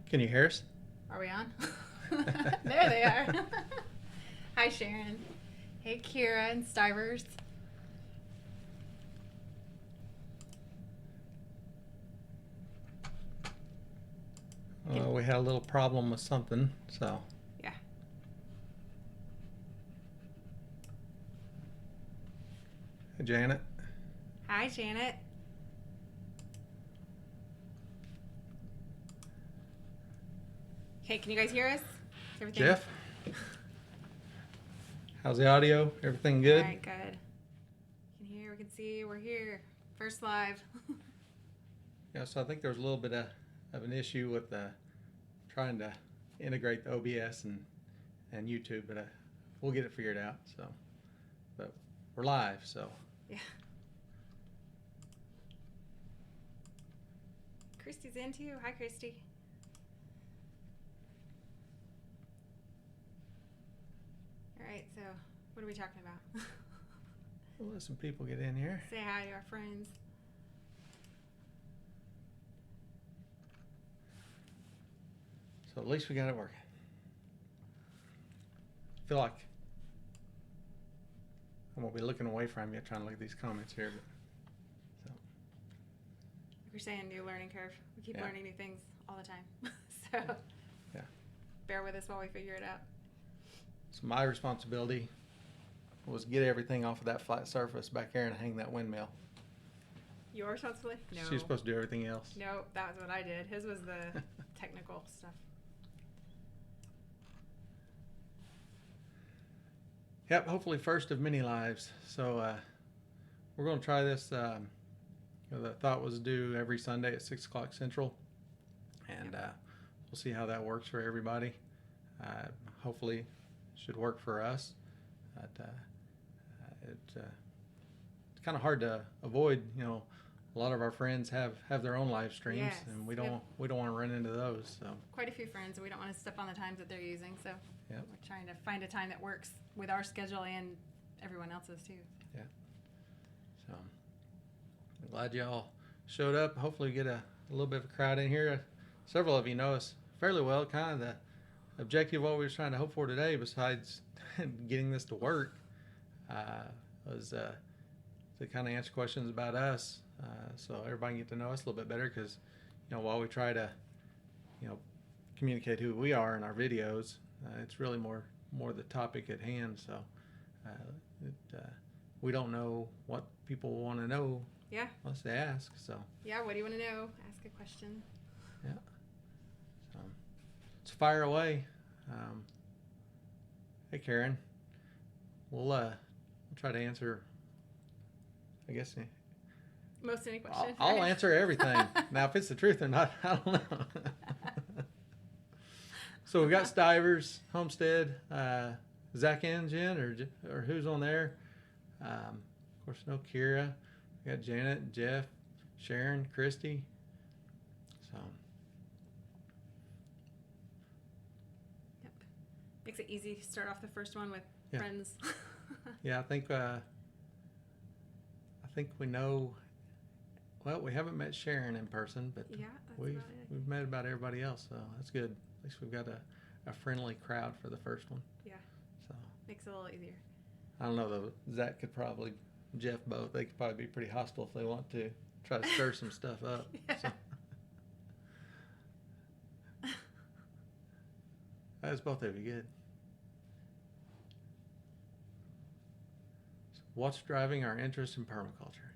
Can you hear us? Are we on? There they are. Hi, Sharon. Hey, Kira and Stivers. We had a little problem with something, so. Yeah. Hey, Janet. Hi, Janet. Okay, can you guys hear us? Everything? Jeff? How's the audio? Everything good? All right, good. We can hear, we can see, we're here. First live. Yeah, so I think there's a little bit of an issue with trying to integrate the OBS and YouTube, but we'll get it figured out. So, but we're live, so. Yeah. Christy's in too. Hi, Christy. All right, so what are we talking about? We'll let some people get in here. Say hi to our friends. So at least we got it working. I feel like I'm gonna be looking away from you, trying to look at these comments here. But, so. Like you're saying, new learning curve. We keep Yeah. learning new things all the time. So Yeah. bear with us while we figure it out. So my responsibility was get everything off of that flat surface back there and hang that windmill. Your responsibility? No. She's supposed to do everything else. No, that was what I did. His was the technical stuff. Yep, hopefully first of many lives. So we're going to try this. The thought was due every Sunday at 6 o'clock Central. And we'll see how that works for everybody. Hopefully should work for us. But, it's kind of hard to avoid. You know, a lot of our friends have their own live streams, Yes, and we don't want to run into those. So Quite a few friends, and we don't want to step on the times that they're using. So Yep. we're trying to find a time that works with our schedule and everyone else's too. yeah. So I'm glad y'all showed up. Hopefully we get a little bit of a crowd in here. Several of you know us fairly well. Kind of the objective of what we were trying to hope for today, besides getting this to work, was to kind of answer questions about us, so everybody can get to know us a little bit better. Because, you know, while we try to, you know, communicate who we are in our videos, it's really more the topic at hand. So we don't know what people want to know Yeah. unless they ask. So Yeah. What do you want to know? Ask a question. yeah. So let's fire away. Hey, Karen. We'll try to answer. I guess Most any question. I'll right? answer everything. Now, if it's the truth or not, I don't know. So we got Stivers, Homestead, Zach and Jen, or who's on there? Of course, no Kira. We got Janet, Jeff, Sharon, Christy. So Yep. Makes it easy to start off the first one with Yeah. friends. yeah, I think we know. Well, we haven't met Sharon in person, but Yeah, that's we've about it. we've met about everybody else, so that's good. At least we've got a friendly crowd for the first one. Yeah. So Makes it a little easier. I don't know though. Zach could probably, Jeff both. They could probably be pretty hostile if they want to try to stir some stuff up. Yeah. So. That's both of you good. So what's driving our interest in permaculture?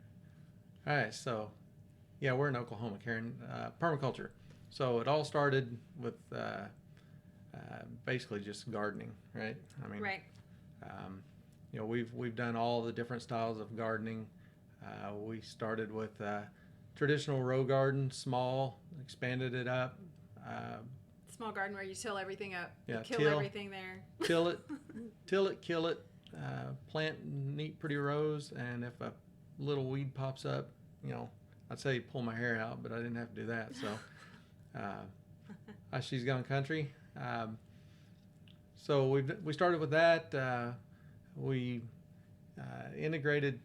All right, so yeah, we're in Oklahoma, Karen. Permaculture. So it all started with basically just gardening, right? I mean, Right. You know, we've done all the different styles of gardening. We started with traditional row garden, small, expanded it up. Small garden where you till everything up. Yeah, You kill till. everything there. Till it, kill it, plant neat, pretty rows, and if a little weed pops up, you know, I'd say pull my hair out, but I didn't have to do that. So, she's gone country. So we started with that. We integrated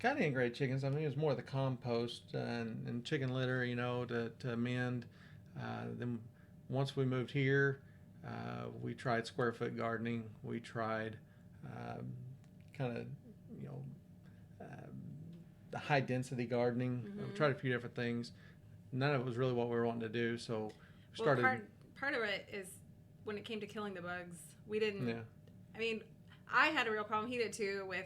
chickens. I mean, it was more the compost and chicken litter, you know, to amend. Then once we moved here, we tried square foot gardening. We tried kind of, you know, the high density gardening. We tried a few different things. None of it was really what we were wanting to do. So we started. Part of it is when it came to killing the bugs, we didn't. Yeah. I mean, I had a real problem. He did too with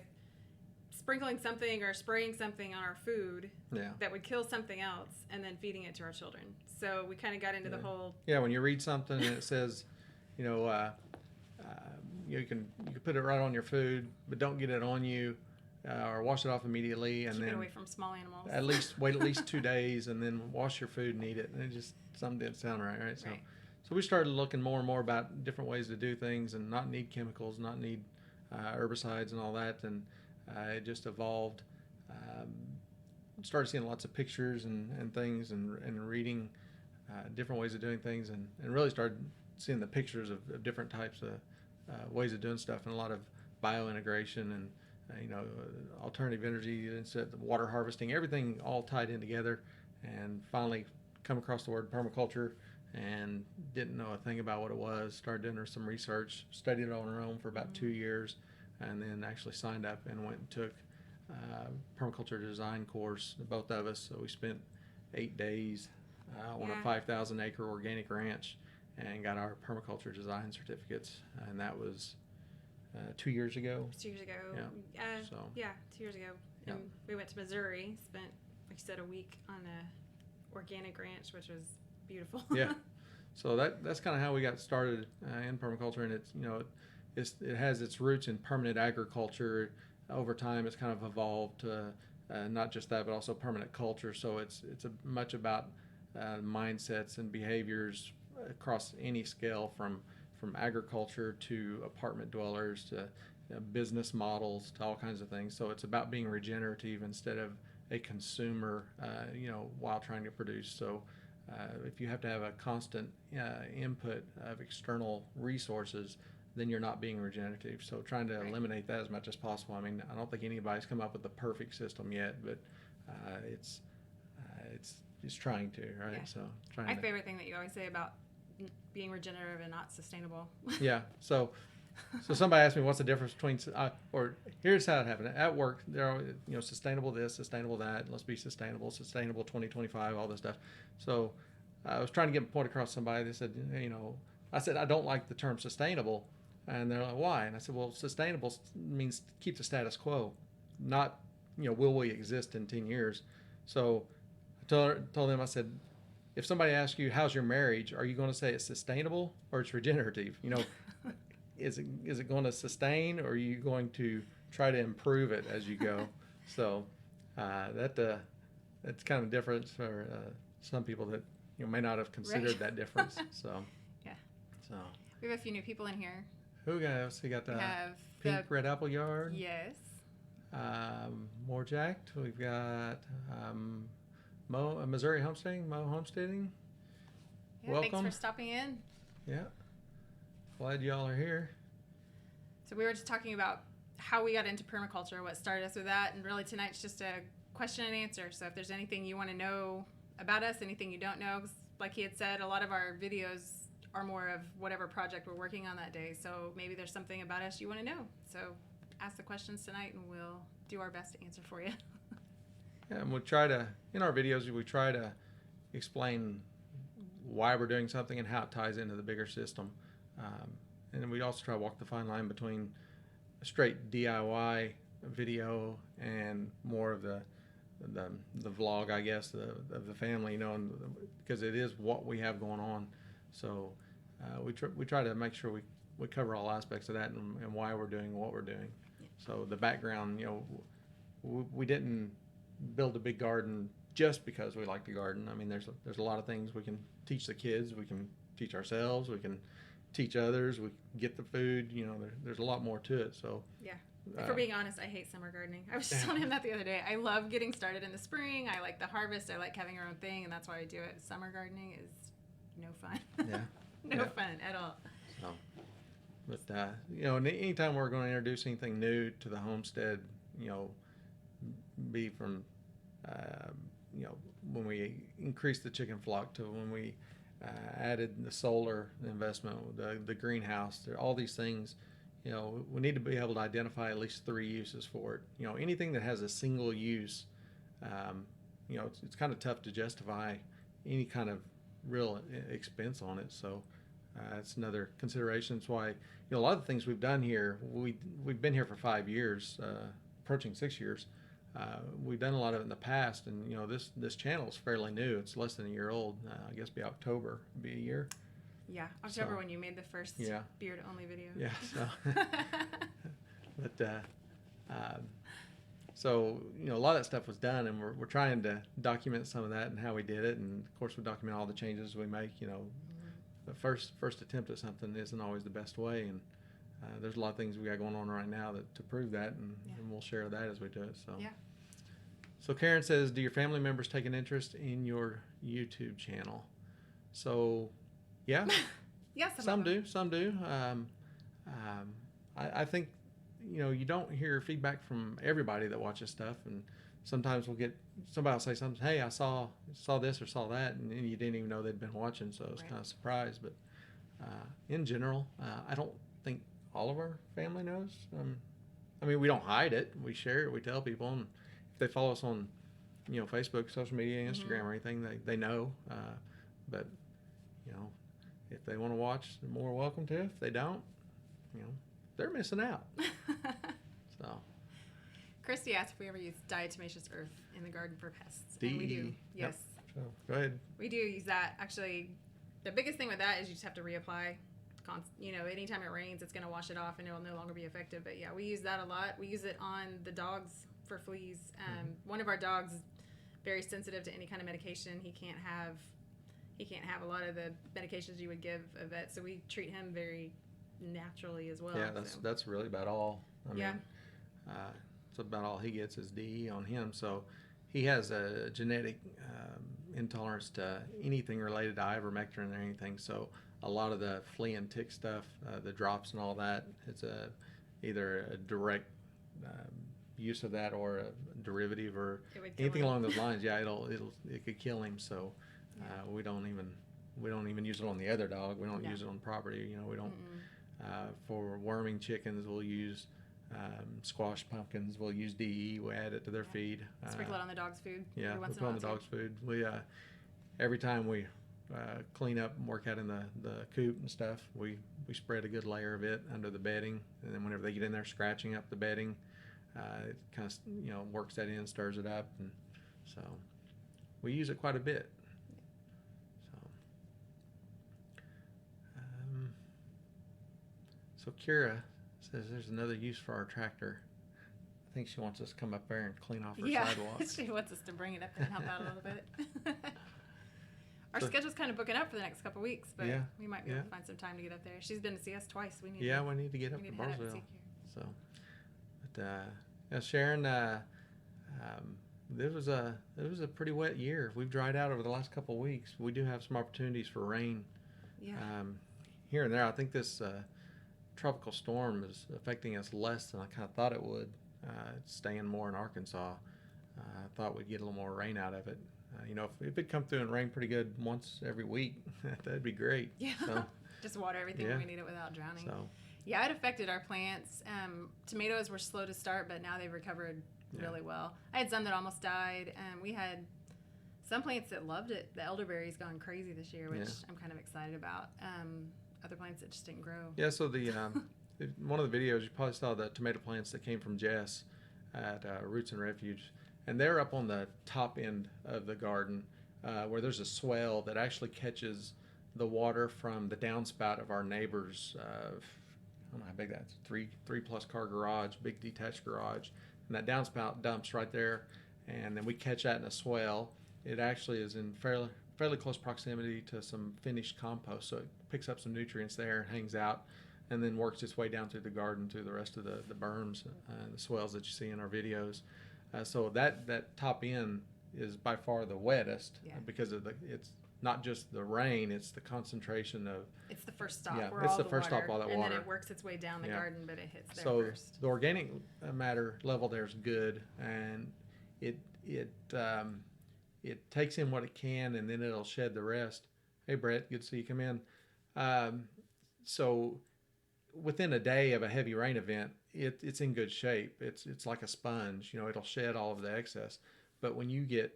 sprinkling something or spraying something on our food that would kill something else and then feeding it to our children. So we kind of got into the whole. Yeah, when you read something and it says, you know, you can put it right on your food, but don't get it on you, or wash it off immediately, and keep then it away from small animals. wait at least 2 days, and then wash your food and eat it. And it just something didn't sound right. So we started looking more and more about different ways to do things and not need chemicals, not need herbicides and all that, and it just evolved. Started seeing lots of pictures and things and reading different ways of doing things, and really started seeing the pictures of different types of ways of doing stuff, and a lot of bio-integration and alternative energy, instead of water harvesting, everything all tied in together, and finally come across the word permaculture and didn't know a thing about what it was. Started doing some research, studied it on our own for about 2 years, and then actually signed up and went and took permaculture design course, both of us. So we spent 8 days on a 5,000 acre organic ranch and got our permaculture design certificates, and that was 2 years ago. 2 years ago. Yeah. 2 years ago. Yeah. And we went to Missouri, spent, like you said, a week on a organic ranch, which was beautiful. Yeah. So that's kind of how we got started in permaculture, and it has its roots in permanent agriculture. Over time, it's kind of evolved to not just that, but also permanent culture. So it's much about mindsets and behaviors across any scale, from agriculture to apartment dwellers to business models to all kinds of things. So it's about being regenerative instead of a consumer, while trying to produce. So if you have to have a constant input of external resources, then you're not being regenerative. So trying to eliminate that as much as possible. I mean, I don't think anybody's come up with the perfect system yet, but it's trying to, right? Yeah. So my favorite thing that you always say about being regenerative and not sustainable. Yeah. So somebody asked me what's the difference between, or here's how it happened at work. There are, sustainable this, sustainable that. Let's be sustainable 2025, all this stuff. So I was trying to get a point across to somebody. They said, I said, I don't like the term sustainable. And they're like, why? And I said, well, sustainable means keep the status quo, not, will we exist in 10 years? So I told them, I said, if somebody asks you, how's your marriage? Are you going to say it's sustainable or it's regenerative? Is it going to sustain, or are you going to try to improve it as you go? So that's kind of different for some people that may not have considered that difference. So yeah. So we have a few new people in here. Who else? We got the Pink Red Apple Yard. Yes. More Jacked. We've got Missouri Homesteading. Mo Homesteading. Yeah, welcome. Thanks for stopping in. Yeah. Glad y'all are here. So we were just talking about how we got into permaculture, what started us with that, and really tonight's just a question and answer. So if there's anything you want to know about us, anything you don't know, 'cause like he had said, a lot of our videos are more of whatever project we're working on that day. So maybe there's something about us you want to know. So ask the questions tonight and we'll do our best to answer for you. Yeah, and in our videos, we try to explain why we're doing something and how it ties into the bigger system. And then we also try to walk the fine line between a straight DIY video and more of the vlog, I guess, of the family, because it is what we have going on. So we try to make sure we cover all aspects of that and why we're doing what we're doing. Yeah. So the background, we didn't build a big garden just because we like to garden. I mean, there's a lot of things we can teach the kids, we can teach ourselves, we can teach others, we get the food. There's a lot more to it. So yeah. If we're being honest, I hate summer gardening. I was just telling him that the other day. I love getting started in the spring. I like the harvest. I like having our own thing, and that's why I do it. Summer gardening is no fun. Yeah. No fun at all. So, but anytime we're going to introduce anything new to the homestead, be from when we increase the chicken flock to when we added the solar investment, the greenhouse, all these things. You know, we need to be able to identify at least 3 uses for it. You know, anything that has a single use, you know, it's kind of tough to justify any kind of real expense on it. So that's another consideration. That's why, you know, a lot of the things we've done here, we've been here for 5 years, approaching 6 years. We've done a lot of it in the past, and you know, this channel is fairly new. It's less than a year old. I guess by October would be a year. Yeah, October So, when you made the first beard only video. Yeah. So, but so you know, a lot of that stuff was done, and we're trying to document some of that and how we did it, and of course we document all the changes we make. You know, the first attempt at something isn't always the best way, and there's a lot of things we got going on right now to prove that, and we'll share that as we do it. So. Yeah. So Karen says, do your family members take an interest in your YouTube channel? So, yeah. Yeah, some do. I think, you know, you don't hear feedback from everybody that watches stuff, and sometimes we'll get somebody will say something. Hey, I saw this or saw that, and you didn't even know they'd been watching, so I was kind of surprised. But in general, I don't think all of our family knows. I mean, we don't hide it. We share it. We tell people, and if they follow us on, you know, Facebook, social media, Instagram, or anything, they know. But you know, if they want to watch, they're more welcome to. If they don't, you know, they're missing out. So. Christy asked if we ever use diatomaceous earth in the garden for pests. DE. And we do. Yes. Yep. So, go ahead. We do use that. Actually, the biggest thing with that is you just have to reapply. You know, anytime it rains, it's going to wash it off and it will no longer be effective. But yeah, we use that a lot. We use it on the dogs for fleas. One of our dogs is very sensitive to any kind of medication. He can't have a lot of the medications you would give a vet, so we treat him very naturally as well. Yeah, that's really about all. I mean, Yeah. it's about all he gets is DE on him. So he has a genetic intolerance to anything related to ivermectin or anything. So a lot of the flea and tick stuff, the drops and all that, it's either a direct use of that or a derivative or anything along those lines. Yeah, it could kill him. So we don't even use it on the other dog. We don't use it on property. You know, we don't. For worming chickens, we'll use squash pumpkins. We'll use DE. We add it to their feed. Sprinkle it on the dog's food. Yeah, we put it on the dog's food. We every time we clean up and work out in the coop and stuff, we spread a good layer of it under the bedding, and then whenever they get in there scratching up the bedding, it kind of, you know, works that in, stirs it up, and so we use it quite a bit. So Kira says there's another use for our tractor. I think she wants us to come up there and clean off her sidewalk. She wants us to bring it up and help out a little bit. Our schedule's kind of booking up for the next couple of weeks, but we might be able to find some time to get up there. She's been to see us twice. We need to get up to Barnesville. So, but Sharon, it was a pretty wet year. We've dried out over the last couple of weeks. We do have some opportunities for rain. Yeah. Here and there. I think this tropical storm is affecting us less than I kind of thought it would. It's staying more in Arkansas. I thought we'd get a little more rain out of it. You know, if it'd come through and rain pretty good once every week, that'd be great. Yeah. So, just water everything when we need it without drowning. So. Yeah, it affected our plants. Tomatoes were slow to start, but now they've recovered really well. I had some that almost died. We had some plants that loved it. The elderberry's gone crazy this year, which I'm kind of excited about. Other plants that just didn't grow. Yeah, so the one of the videos, you probably saw the tomato plants that came from Jess at Roots and Refuge. And they're up on the top end of the garden where there's a swell that actually catches the water from the downspout of our neighbor's, I don't know how big that's, three plus car garage, big detached garage. And that downspout dumps right there. And then we catch that in a swell. It actually is in fairly close proximity to some finished compost. So it picks up some nutrients there, hangs out, and then works its way down through the garden through the rest of the berms and the swells that you see in our videos. So that top end is by far the wettest because of it's not just the rain, it's the concentration of. It's the first stop. Yeah, where it's all the first stop, all that water. And then it works its way down the garden, but it hits there first. So the organic matter level there is good, and it takes in what it can, and then it'll shed the rest. Hey, Brett. Good to see you come in. Um, so within a day of a heavy rain event, it's in good shape. It's like a sponge. You know, it'll shed all of the excess. But when you get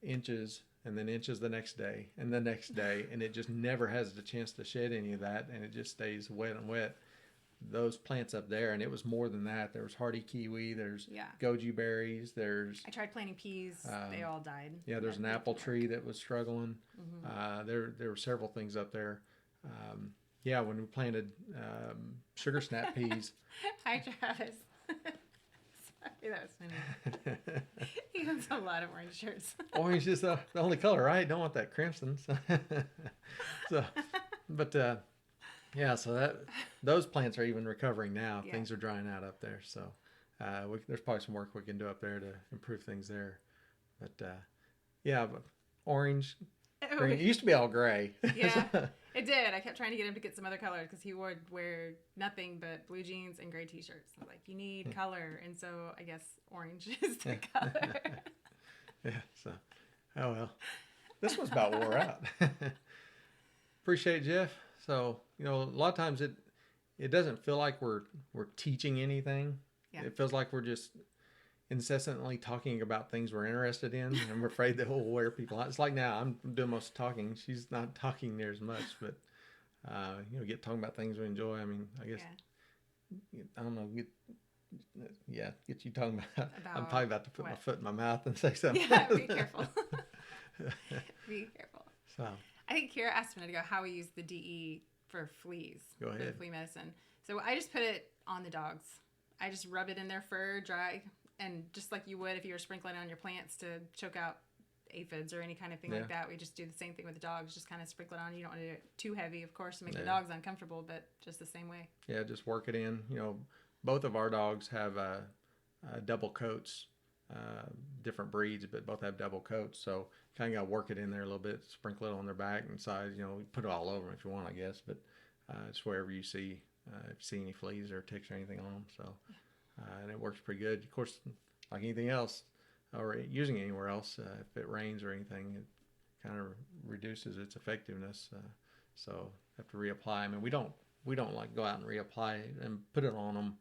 inches and then inches the next day and the next day, and it just never has the chance to shed any of that, and it just stays wet and wet. Those plants up there, and it was more than that. There was hardy kiwi, there's Yeah. goji berries, there's I tried planting peas. They all died. yeah, there's an That apple didn't tree work. that was struggling. There were several things up there. Yeah, when we planted sugar snap peas. Hi, Travis. Sorry, that was funny. He owns a lot of orange shirts. Orange is the only color, right? Don't want that crimson. So, but yeah, so those plants are even recovering now. Yeah. Things are drying out up there, so there's probably some work we can do up there to improve things there. But yeah, but orange, green. It used to be all gray. Yeah, it did. I kept trying to get him to get some other colors because he would wear nothing but blue jeans and gray t-shirts. I was like, you need color, and so I guess orange is the color. Yeah. So, oh well, this one's about wore out. Appreciate it, Jeff. So a lot of times it doesn't feel like we're teaching anything. Yeah. It feels like we're just incessantly talking about things we're interested in. And I'm afraid that we'll wear people out. It's like now I'm doing most talking. She's not talking near as much, but get talking about things we enjoy. I mean, I guess I don't know. Get you talking about. I'm probably about to put my foot in my mouth and say something. Yeah, be careful. Be careful. So I think Kira asked a minute ago how we use the DE for fleas. Go ahead. For the flea medicine. So I just put it on the dogs. I just rub it in their fur, dry, and just like you would if you were sprinkling it on your plants to choke out aphids or any kind of thing like that. We just do the same thing with the dogs. Just kind of sprinkle it on. You don't want to do it too heavy, of course, to make the dogs uncomfortable, but just the same way. Yeah, just work it in. Both of our dogs have double coats, different breeds, but both have double coats. So kind of got to work it in there a little bit, sprinkle it on their back and sides. Put it all over them if you want, I guess. But it's wherever you see, if you see any fleas or ticks or anything on them. So, and it works pretty good. Of course, like anything else, or using it anywhere else, if it rains or anything, it kind of reduces its effectiveness. So have to reapply. I mean, we don't like go out and reapply and put it on them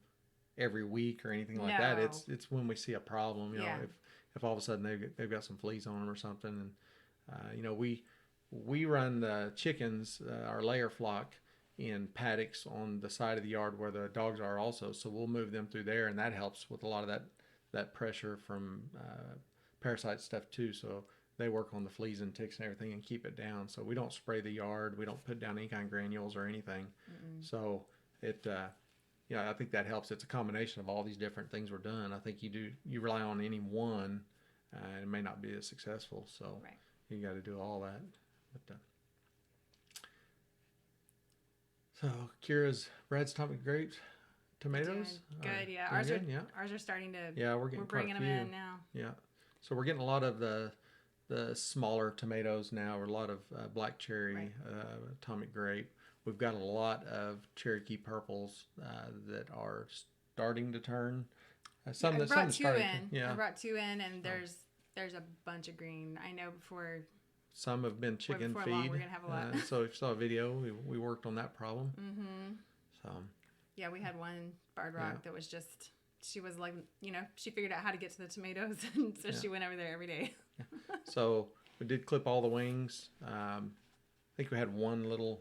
every week or anything like that. It's when we see a problem, if all of a sudden they've got some fleas on them or something, and we run the chickens, our layer flock, in paddocks on the side of the yard where the dogs are also. So we'll move them through there, and that helps with a lot of that pressure from parasite stuff too. So they work on the fleas and ticks and everything and keep it down. So we don't spray the yard. We don't put down any kind of granules or anything. So it, I think that helps. It's a combination of all these different things we're doing. I think you rely on any one, and it may not be as successful. So you got to do all that. But, so Kira's Brad's Atomic Grapes, tomatoes. Good, yeah. Ours are starting to. Yeah, we're bringing them in now. Yeah, so we're getting a lot of the smaller tomatoes now, or a lot of black cherry, Atomic Grape. We've got a lot of Cherokee purples that are starting to turn. I brought two in. Yeah, I brought two in, and there's a bunch of green. I know before. Some have been chicken feed. Long, we're gonna have a lot. So if you saw a video, we worked on that problem. So yeah, we had one barred rock that was just, she was like, she figured out how to get to the tomatoes, and so she went over there every day. So we did clip all the wings. I think we had one little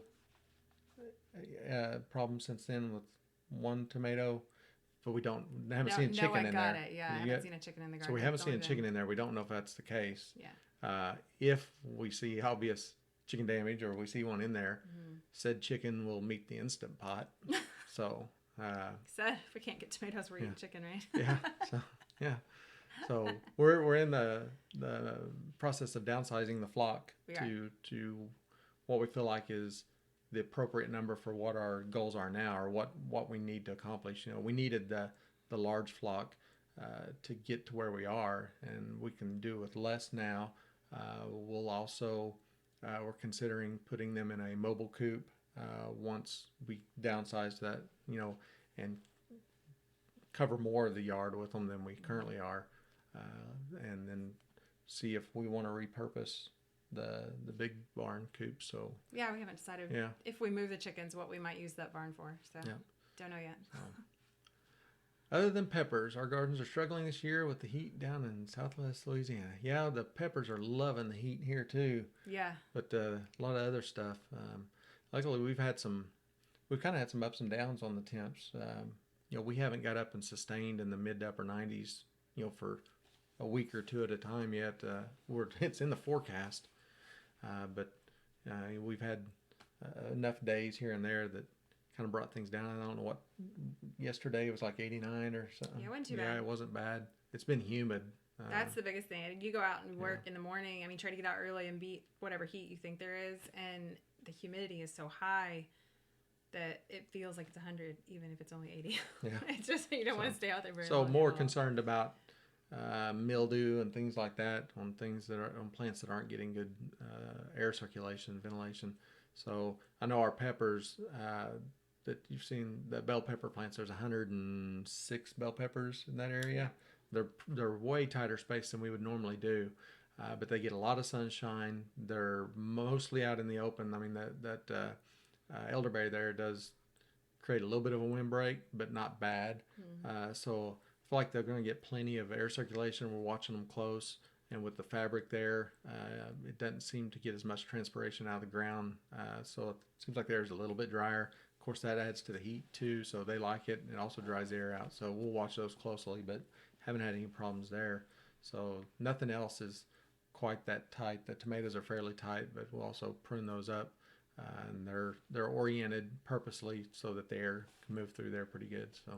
problem since then with one tomato, but we haven't seen chicken in there. Yeah, I haven't seen a chicken in the garden. So we haven't seen a chicken in there. We don't know if that's the case. Yeah. If we see obvious chicken damage or we see one in there, said chicken will meet the Instant Pot. So if we can't get tomatoes, we're eating chicken, right? So we're in the process of downsizing the flock to what we feel like is the appropriate number for what our goals are now, or what we need to accomplish. We needed the large flock to get to where we are, and we can do with less now. We'll also we're considering putting them in a mobile coop once we downsize that, and cover more of the yard with them than we currently are, and then see if we want to repurpose the big barn coop. So Yeah, we haven't decided yeah. if we move the chickens what we might use that barn for. So Yeah. don't know yet. Other than peppers, our gardens are struggling this year with the heat down in Southwest Louisiana. Yeah, the peppers are loving the heat here too, Yeah. but a lot of other stuff. Luckily, we've kind of had some ups and downs on the temps. We haven't got up and sustained in the mid to upper 90s, for a week or two at a time yet. It's in the forecast, but we've had enough days here and there that kind of brought things down. I don't know what. Yesterday it was like 89 or something. Yeah, it wasn't too bad. Yeah, it wasn't bad. It's been humid. That's the biggest thing. You go out and work in the morning. I mean, try to get out early and beat whatever heat you think there is, and the humidity is so high that it feels like it's 100, even if it's only 80. Yeah. It's just you don't want to stay out there very So long. more concerned about mildew and things like that on plants that aren't getting good air circulation, ventilation. So I know our peppers that you've seen, the bell pepper plants. There's 106 bell peppers in that area. They're way tighter space than we would normally do, but they get a lot of sunshine. They're mostly out in the open. I mean that elderberry there does create a little bit of a windbreak, but not bad. So I feel like they're going to get plenty of air circulation. We're watching them close, and with the fabric there, it doesn't seem to get as much transpiration out of the ground. So it seems like there's a little bit drier. Of course, that adds to the heat too, so they like it. It also dries the air out. So we'll watch those closely, but haven't had any problems there. So nothing else is quite that tight. The tomatoes are fairly tight, but we'll also prune those up. And they're oriented purposely so that the air can move through there pretty good. So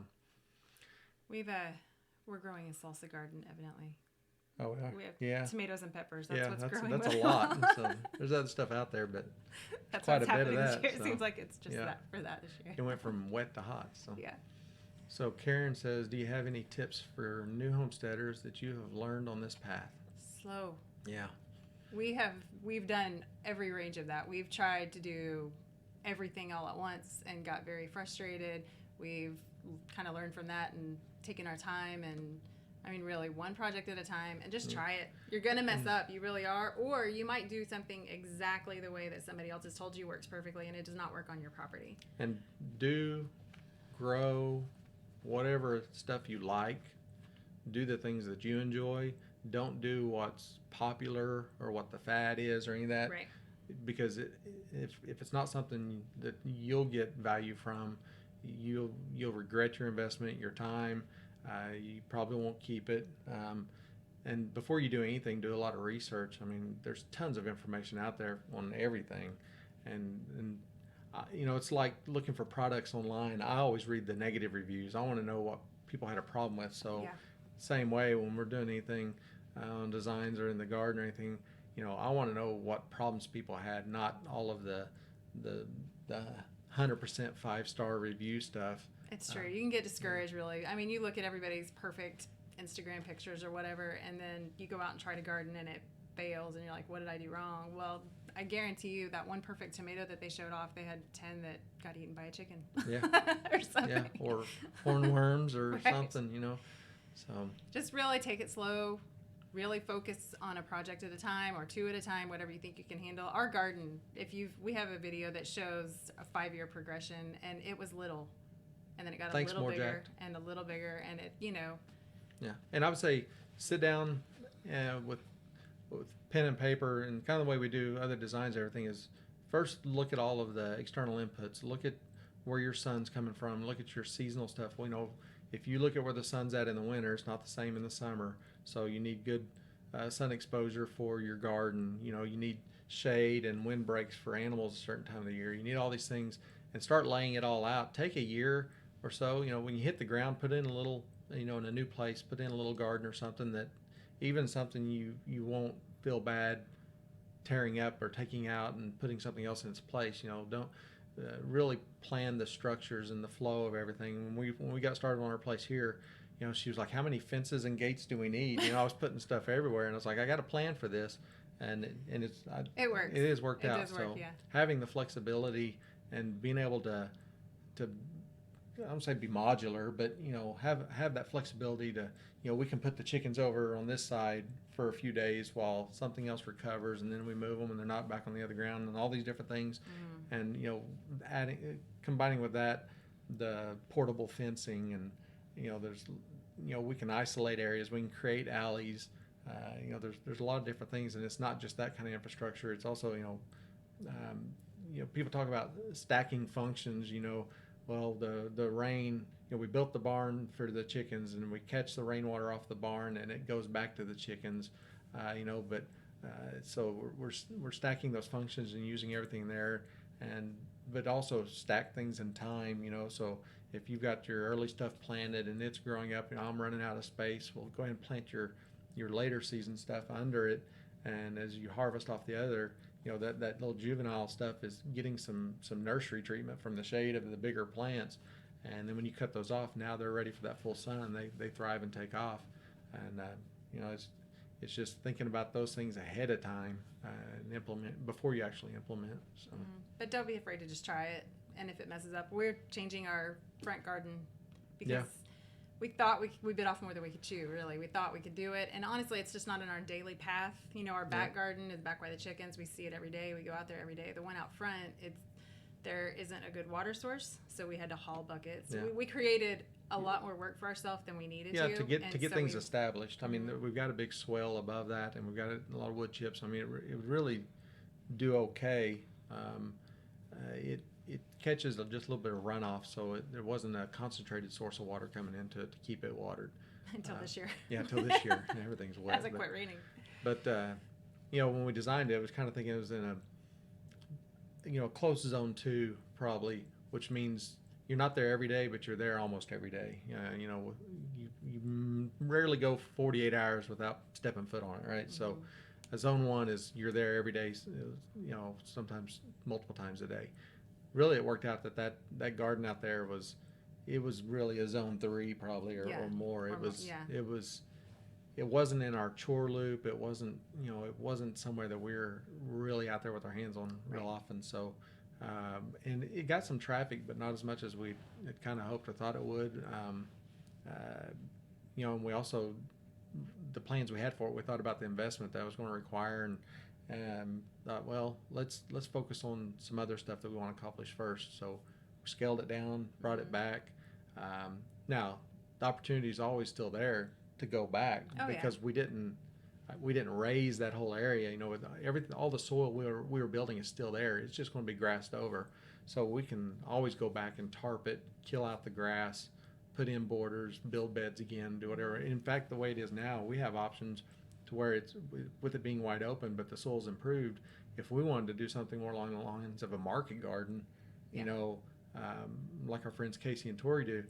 we're growing a salsa garden, evidently. Oh, We have tomatoes and peppers. That's what's growing. That's a lot. So there's other stuff out there, but that's quite what's a bit of happening that. this year. So, It seems like it's just that for that this year. It went from wet to hot. So yeah. So Karen says, do you have any tips for new homesteaders that you have learned on this path? Slow. Yeah. We've done every range of that. We've tried to do everything all at once and got very frustrated. We've kind of learned from that and taken our time, and I mean really one project at a time, and just try it. You're gonna mess up, you really are, or you might do something exactly the way that somebody else has told you works perfectly and it does not work on your property. And grow whatever stuff you like. Do the things that you enjoy. Don't do what's popular or what the fad is or any of that. Right. Because if it's not something that you'll get value from, you'll regret your investment, your time. You probably won't keep it. And before you do anything, do a lot of research. I mean, there's tons of information out there on everything, and it's like looking for products online. I always read the negative reviews. I want to know what people had a problem with. So same way when we're doing anything on designs or in the garden or anything, I want to know what problems people had, not all of the 100% 5-star review stuff. It's true. You can get discouraged, really. I mean, you look at everybody's perfect Instagram pictures or whatever, and then you go out and try to garden and it fails, and you're like, what did I do wrong? Well, I guarantee you that one perfect tomato that they showed off, they had 10 that got eaten by a chicken. Yeah. or something. Yeah, or hornworms or Right. something, So just really take it slow. Really focus on a project at a time or two at a time, whatever you think you can handle. Our garden, we have a video that shows a 5-year progression, and it was little, and then it got a little bigger and a little bigger, and it, Yeah, and I would say sit down with pen and paper, and kind of the way we do other designs, everything is first look at all of the external inputs. Look at where your sun's coming from. Look at your seasonal stuff. We know if you look at where the sun's at in the winter, it's not the same in the summer. So you need good sun exposure for your garden. You need shade and wind breaks for animals a certain time of the year. You need all these things, and start laying it all out. Take a year or so. When you hit the ground, put in a little, in a new place, put in a little garden or something that, even something you won't feel bad tearing up or taking out and putting something else in its place. Don't really plan the structures and the flow of everything. When we got started on our place here, she was like, how many fences and gates do we need? I was putting stuff everywhere, and I was like, I got a plan for this, and it works. It has worked out. Does work, so yeah. Having the flexibility and being able to I don't say be modular, but have that flexibility to we can put the chickens over on this side for a few days while something else recovers, and then we move them, and they're not back on the other ground, and all these different things. And combining with that, the portable fencing, and there's we can isolate areas, we can create alleys. There's a lot of different things, and it's not just that kind of infrastructure. It's also people talk about stacking functions. Well, the rain. We built the barn for the chickens, and we catch the rainwater off the barn, and it goes back to the chickens. So we're stacking those functions and using everything there, but also stack things in time. So if you've got your early stuff planted and it's growing up, I'm running out of space. Well, go ahead and plant your later season stuff under it, and as you harvest off the other, that little juvenile stuff is getting some nursery treatment from the shade of the bigger plants. And then when you cut those off, now they're ready for that full sun. They thrive and take off. And it's just thinking about those things ahead of time and implement before you actually implement. So. But don't be afraid to just try it. And if it messes up, we're changing our front garden because we thought we bit off more than we could chew. Really, we thought we could do it, and honestly, it's just not in our daily path. Our back garden is back by the chickens. We see it every day. We go out there every day. The one out front, there isn't a good water source, so we had to haul buckets. So we created a lot more work for ourselves than we needed to. To get things established. I mean, we've got a big swell above that, and we've got a lot of wood chips. I mean, it would really do okay. It catches just a little bit of runoff, so there wasn't a concentrated source of water coming into it to keep it watered. Until this year. Until this year. Everything's wet. Hasn't quit raining. But, when we designed it, I was kind of thinking it was in a close zone 2 probably, which means you're not there every day, but you're there almost every day. You rarely go 48 hours without stepping foot on it, right? Mm-hmm. So a zone 1 is you're there every day, sometimes multiple times a day. Really, it worked out that garden out there was really a zone 3 probably or more. It wasn't in our chore loop. It wasn't somewhere that we were really out there with our hands on real often. So, and it got some traffic, but not as much as we had kind of hoped or thought it would. And we also, the plans we had for it, we thought about the investment that it was going to require, and thought, well, let's focus on some other stuff that we want to accomplish first. So we scaled it down, brought it back. Now the opportunity is always still there to go back because we didn't raise that whole area. With everything, all the soil we were building is still there. It's just going to be grassed over, so we can always go back and tarp it, kill out the grass, put in borders, build beds again, do whatever. In fact, the way it is now, we have options to where it's with it being wide open, but the soil's improved. If we wanted to do something more along the lines of a market garden, like our friends Casey and Tori do,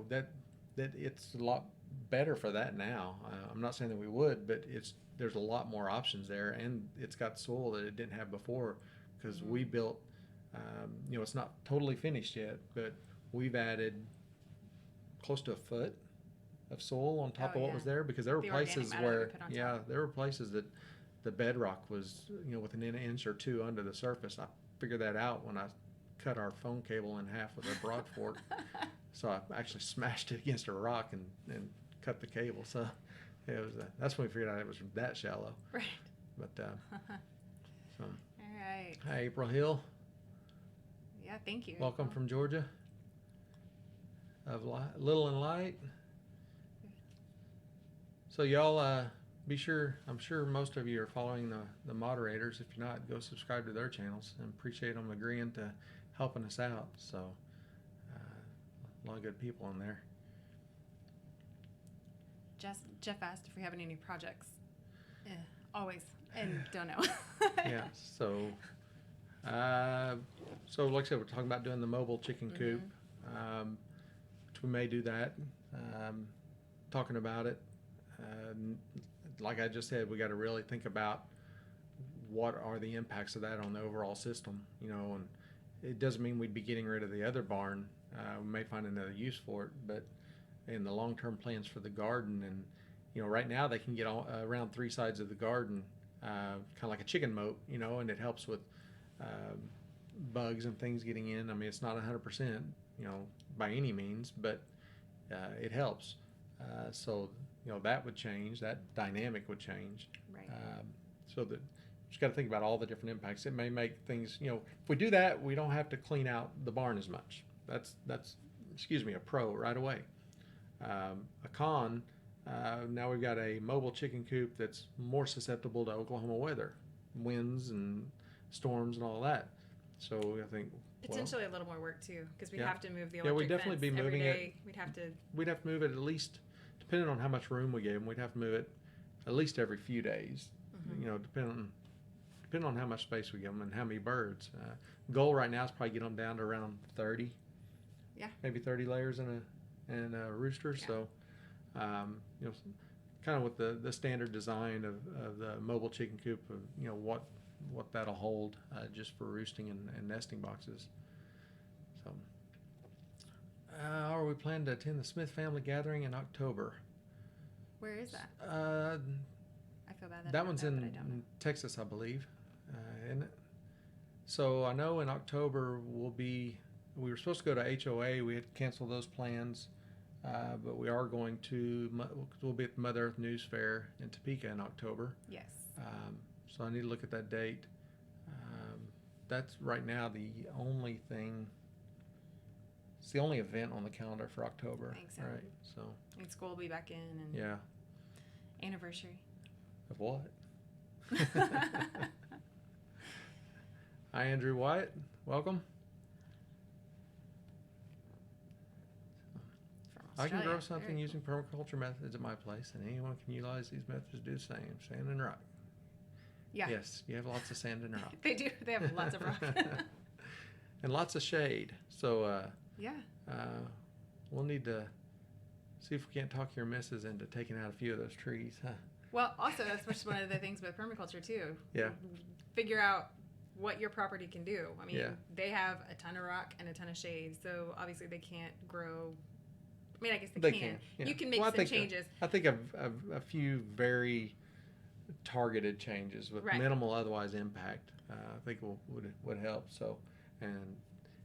that it's a lot better for that now. I'm not saying that we would, but there's a lot more options there, and it's got soil that it didn't have before because we built. It's not totally finished yet, but we've added close to a foot of soil on top of what was there, because there were places where there were places that the bedrock was within an inch or 2 under the surface. I figured that out when I cut our phone cable in half with a broad fork. So I actually smashed it against a rock and cut the cable. So it was that's when we figured out it was that shallow. Right. But so. All right. Hi, April Hill. Yeah, thank you. Welcome from Georgia. Of Little and Light. So y'all be sure. I'm sure most of you are following the moderators. If you're not, go subscribe to their channels, and appreciate them agreeing to helping us out. So a lot of good people in there. Jeff asked if we have any new projects. Yeah, always, and don't know. Yeah. So like I said, we're talking about doing the mobile chicken coop. Which we may do that. Talking about it. Like I just said, we got to really think about what are the impacts of that on the overall system, and it doesn't mean we'd be getting rid of the other barn. We may find another use for it, but in the long-term plans for the garden, and right now they can get around 3 sides of the garden, kind of like a chicken moat, and it helps with bugs and things getting in. I mean, it's not 100%, by any means, but it helps. So that would change. That dynamic would change. Right. So that just got to think about all the different impacts. It may make things, if we do that, we don't have to clean out the barn as much. That's a pro right away. A con, now we've got a mobile chicken coop that's more susceptible to Oklahoma weather, winds and storms and all that. So I think Potentially a little more work too, because we'd Yeah. have to move the Yeah, electric we'd definitely fence be every moving day. We'd have to. we'd have to move it at least, depending on how much room we gave them, we'd have to move it at least every few days. Depending on how much space we give them and how many birds. Goal right now is probably get them down to around 30. Yeah. Maybe 30 layers in a rooster. Yeah. So, kind of with the standard design of the mobile chicken coop of what that'll hold just for roosting and nesting boxes. So, are we planning to attend the Smith family gathering in October? Where is that? I feel bad. That one's but I don't know. in Texas, I believe, isn't it? So I know in October we were supposed to go to HOA. We had to cancel those plans, but we are going to. We'll be at the Mother Earth News Fair in Topeka in October. Yes. So I need to look at that date. That's right now the only thing. It's the only event on the calendar for October. I think so. Right. So. And school will be back in and Yeah. anniversary. Of what? Hi, Andrew Wyatt. Welcome. From I can Australia. grow something Very using permaculture methods at my place, and anyone can utilize these methods to do the same. Sand and rock. Yeah. Yes, you have lots of sand and rock. They do. They have lots of rock. And lots of shade. So Yeah. we'll need to see if we can't talk your missus into taking out a few of those trees. Huh? Well, also that's just one of the things with permaculture too. Yeah. Figure out what your property can do. I mean, Yeah. they have a ton of rock and a ton of shade, so obviously they can't grow. I mean, I guess They they can. can, yeah. You can make Well, I some think changes. I think a few very targeted changes with Right. minimal otherwise impact, I think would help. So, and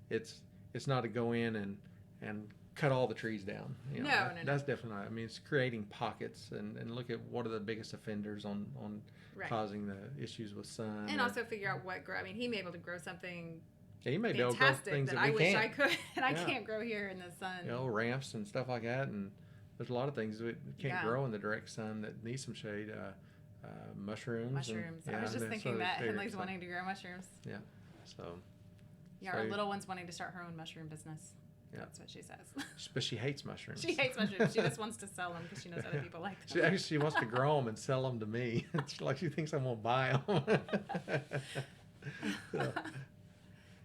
it's not to go in and cut all the trees down. No. That's definitely not. I mean, it's creating pockets and look at what are the biggest offenders on Right. causing the issues with sun. And also figure out what grow. I mean, he may be able to grow something yeah, you may be able to grow fantastic things that that I we wish can't. I could, and I Yeah. can't grow here in the sun. Ramps and stuff like that, and there's a lot of things that can't Yeah. grow in the direct sun that need some shade. Mushrooms. Mushrooms. And, I was just and thinking so that they- Henley's so- wanting to grow mushrooms. So, Yeah, So our you- little one's wanting to start her own mushroom business. Yeah. That's what she says. but she hates mushrooms. She hates mushrooms. She just wants to sell them because she knows other people like them. She actually she wants to grow them and sell them to me. It's like she thinks I'm gonna buy them. So,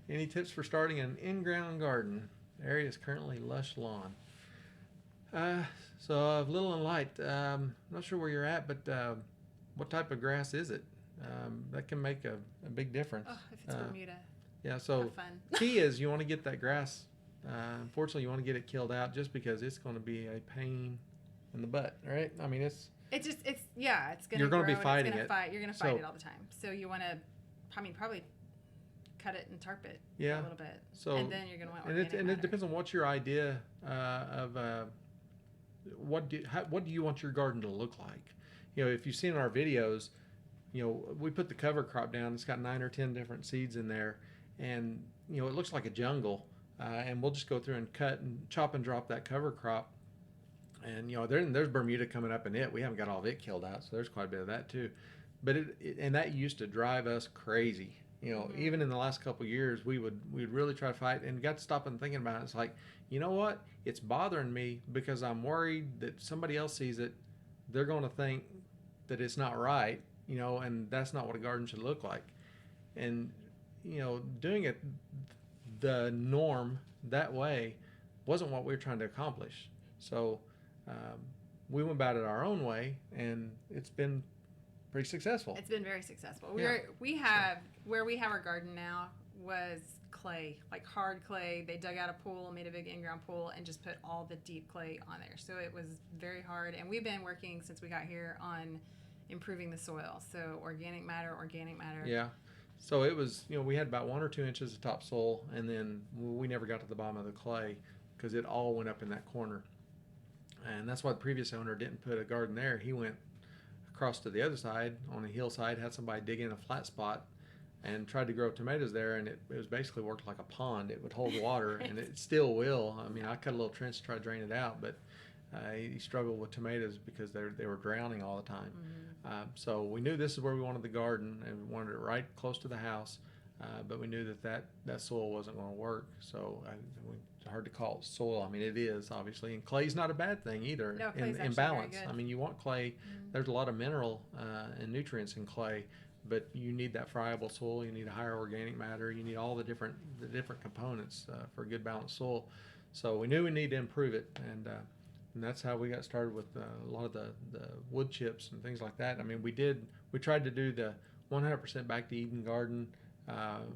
any tips for starting an in-ground garden? The area is currently lush lawn. So of little and light. Not sure where you're at, but what type of grass is it? That can make a big difference. Oh, if it's Bermuda, Yeah. So have fun. key is you want to get that grass. Unfortunately, you want to get it killed out just because it's going to be a pain in the butt, right? I mean, it's It's gonna. You're gonna be grow and fighting it's gonna it. Fight. You're gonna fight So- it all the time. So you want to, probably cut it and tarp it Yeah. a little bit. So- and then you're gonna want and organic it matter. depends on what your idea of what do you want your garden to look like. If you've seen our videos, we put the cover crop down. It's got 9 or 10 different seeds in there, and it looks like a jungle. And we'll just go through and cut and chop and drop that cover crop. And there's Bermuda coming up in it. We haven't got all of it killed out, so there's quite a bit of that too. But and that used to drive us crazy. Even in the last couple of years, we'd really try to fight and got to stop and thinking about it. It's like, you know what? It's bothering me because I'm worried that somebody else sees it. They're going to think that it's not right, and that's not what a garden should look like. And, doing it the norm that way wasn't what we were trying to accomplish. So we went about it our own way, and it's been pretty successful. It's been very successful. Yeah. Where we have our garden now was clay, like hard clay. They dug out a pool, made a big in-ground pool, and just put all the deep clay on there. So it was very hard. And we've been working since we got here on improving the soil. So organic matter. Yeah. So it was, we had about 1 or 2 inches of topsoil, and then we never got to the bottom of the clay because it all went up in that corner. And that's why the previous owner didn't put a garden there. He went across to the other side on a hillside, had somebody dig in a flat spot and tried to grow tomatoes there, and it was basically worked like a pond. It would hold water, and it still will. I mean, I cut a little trench to try to drain it out, but he struggled with tomatoes because they were drowning all the time. So we knew this is where we wanted the garden, and we wanted it right close to the house, but we knew that soil wasn't going to work. So it's hard to call it soil. I mean, it is, obviously, and clay's not a bad thing either. No, clay's in actually balance. very good. I mean, you want clay. There's a lot of mineral and nutrients in clay, but you need that friable soil. You need a higher organic matter. You need all the different components for a good balanced soil. So we knew we needed to improve it, and that's how we got started with a lot of the wood chips and things like that. I mean, we tried to do the 100% back to Eden garden.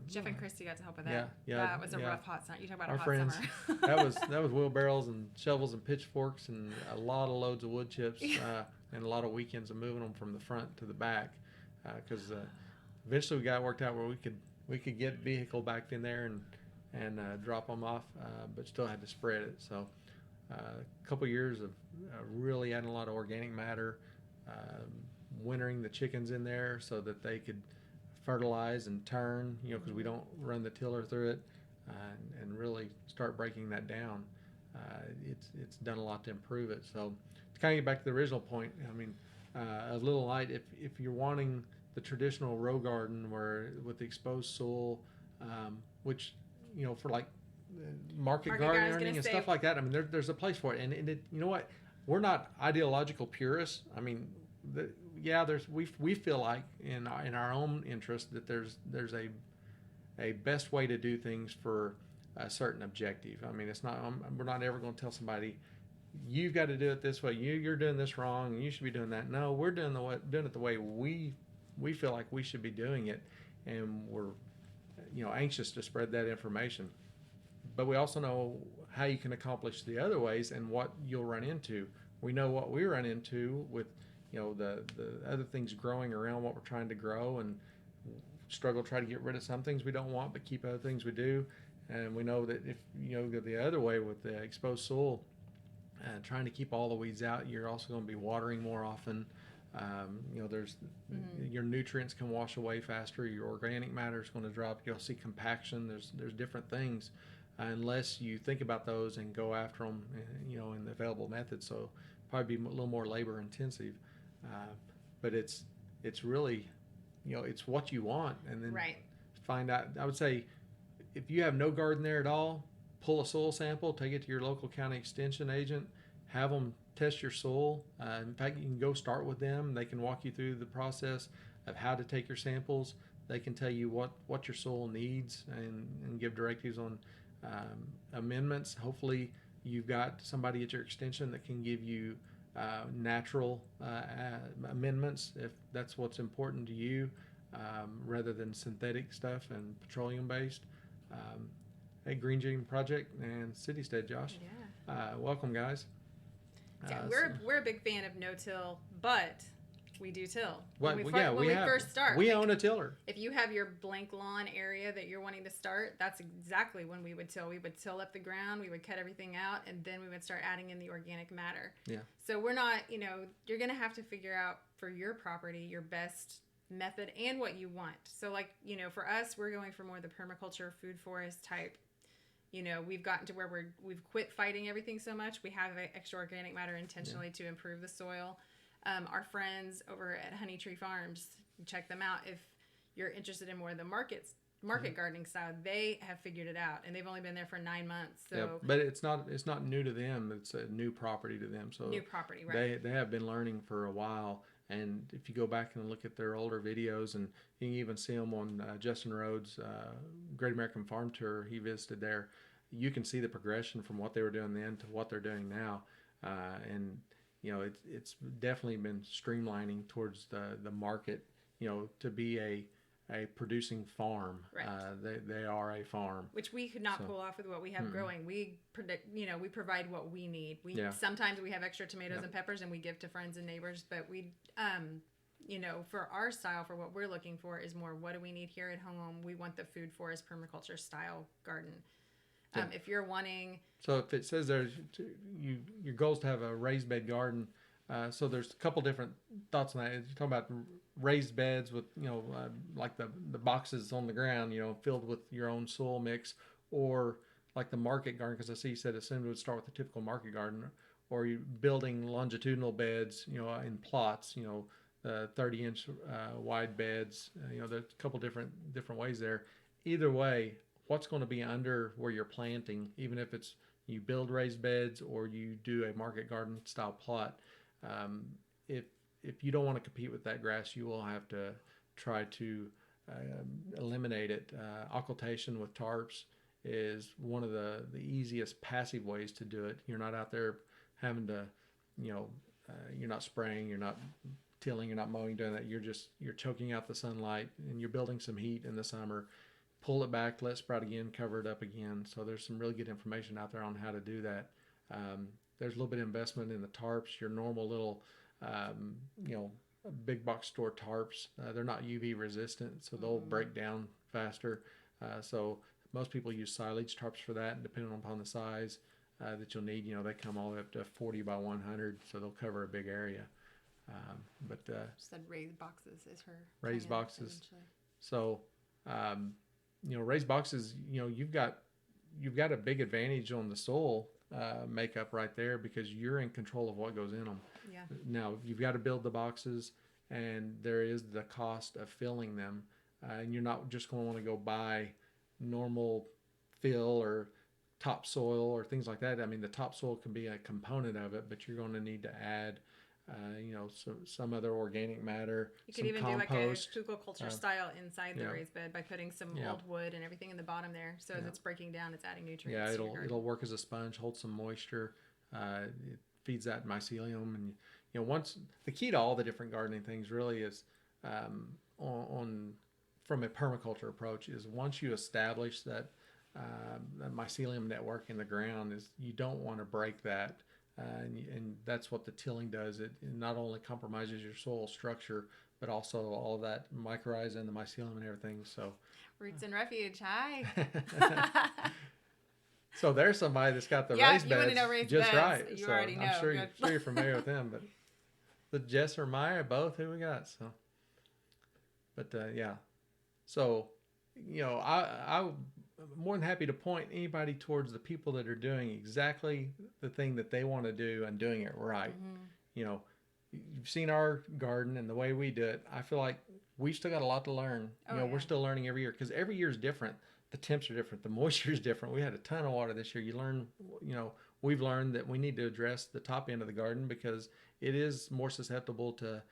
Jeff and Christy got to help with that. Yeah, That was a rough hot summer. You talk about our a hot friends. summer. that was wheelbarrows and shovels and pitchforks and a lot of loads of wood chips and a lot of weekends of moving them from the front to the back because eventually we got it worked out where we could get vehicle back in there and drop them off, but still had to spread it. So a couple years of really adding a lot of organic matter, wintering the chickens in there so that they could fertilize and turn, because we don't run the tiller through it, and really start breaking that down. It's done a lot to improve it. So to kind of get back to the original point, I mean, a little light, if you're wanting the traditional row garden where with the exposed soil, which, for like market gardening and stuff like that, I mean, there's a place for it. And it, you know what? We're not ideological purists. I mean, we feel like in our own interest that there's a best way to do things for a certain objective. I mean, it's not we're not ever going to tell somebody you've got to do it this way. You're doing this wrong, and you should be doing that. No, we're doing it the way we feel like we should be doing it, and we're anxious to spread that information. But we also know how you can accomplish the other ways and what you'll run into. We know what we run into with the other things growing around what we're trying to grow, and struggle to try to get rid of some things we don't want but keep other things we do. And we know that if go the other way with the exposed soil, trying to keep all the weeds out, you're also going to be watering more often. There's your nutrients can wash away faster. Your organic matter is going to drop. You'll see compaction. There's different things, unless you think about those and go after them, in the available methods. So probably be a little more labor intensive, but it's really, it's what you want, and then find out. I would say, if you have no garden there at all, pull a soil sample, take it to your local county extension agent, have them test your soil. In fact, you can go start with them. They can walk you through the process of how to take your samples. They can tell you what your soil needs and give directives on amendments. Hopefully you've got somebody at your extension that can give you natural amendments if that's what's important to you, rather than synthetic stuff and petroleum based. Hey, Green Dream Project and City Stead, Josh. Yeah. Welcome, guys. Yeah, we're a big fan of no-till, but we do till. When we first start, we own a tiller. If you have your blank lawn area that you're wanting to start, that's exactly when we would till. We would till up the ground, we would cut everything out, and then we would start adding in the organic matter. Yeah. So we're not, you're going to have to figure out for your property your best method and what you want. So like, for us, we're going for more the permaculture, food forest type. We've gotten to where we've quit fighting everything so much. We have extra organic matter intentionally to improve the soil. Our friends over at Honey Tree Farms, check them out if you're interested in more of the market gardening style. They have figured it out, and they've only been there for 9 months. So, yeah, but it's not new to them. It's a new property to them. So new property, right? They have been learning for a while. And if you go back and look at their older videos, and you can even see them on Justin Rhodes' Great American Farm Tour, he visited there, you can see the progression from what they were doing then to what they're doing now. And it's definitely been streamlining towards the market, to be a producing farm. Right. They are a farm. Which we could not pull off with what we have growing. We we provide what we need. Sometimes we have extra tomatoes and peppers, and we give to friends and neighbors, but we for our style, for what we're looking for is more, what do we need here at home? We want the food forest permaculture style garden. If you're wanting, So if it says there's your goal is to have a raised bed garden, so there's a couple different thoughts on that. You're talking about raised beds with like the boxes on the ground, filled with your own soil mix, or like the market garden, because I see you said assumed it would start with the typical market garden, or you building longitudinal beds, in plots, 30-inch wide beds. There's a couple different ways there. Either way, what's going to be under where you're planting, even if it's you build raised beds or you do a market garden style plot, if you don't want to compete with that grass, you will have to try to eliminate it. Occultation with tarps is one of the easiest passive ways to do it. You're not out there having to, you're not spraying, you're not tilling, you're not mowing, doing that. You're choking out the sunlight and you're building some heat in the summer. Pull it back, let it sprout again, cover it up again. So there's some really good information out there on how to do that. There's a little bit of investment in the tarps, your normal little, big box store tarps. They're not UV resistant, so they'll break down faster. So most people use silage tarps for that, and depending upon the size that you'll need, they come all the way up to 40 by 100, so they'll cover a big area. Said raised boxes is her raised plan boxes. eventually. So, raised boxes, you've got a big advantage on the soil makeup right there, because you're in control of what goes in them. Yeah. Now you've got to build the boxes, and there is the cost of filling them, and you're not just going to want to go buy normal fill or topsoil or things like that. I mean, the topsoil can be a component of it, but you're going to need to add some other organic matter. You could some even compost. do like a permaculture style inside the yeah. raised bed by putting some Yeah. old wood and everything in the bottom there. So as it's breaking down, it's adding nutrients. Yeah, to your garden. it'll work as a sponge, hold some moisture. It feeds that mycelium, and once the key to all the different gardening things really is from a permaculture approach is once you establish that mycelium network in the ground, is you don't want to break that. And that's what the tilling does. It not only compromises your soil structure, but also all of that mycorrhiza and the mycelium and everything. So roots and refuge. Hi. So there's somebody that's got the raised you want beds to know raised just beds. right. You so already know. I'm sure you're familiar with them, but the Jess or Maya, both who we got. So, but yeah. So, I'm more than happy to point anybody towards the people that are doing exactly the thing that they want to do and doing it right. Mm-hmm. You've seen our garden and the way we do it. I feel like we still got a lot to learn. We're still learning every year, because every year is different. The temps are different. The moisture is different. We had a ton of water this year. You learn, we've learned that we need to address the top end of the garden, because it is more susceptible to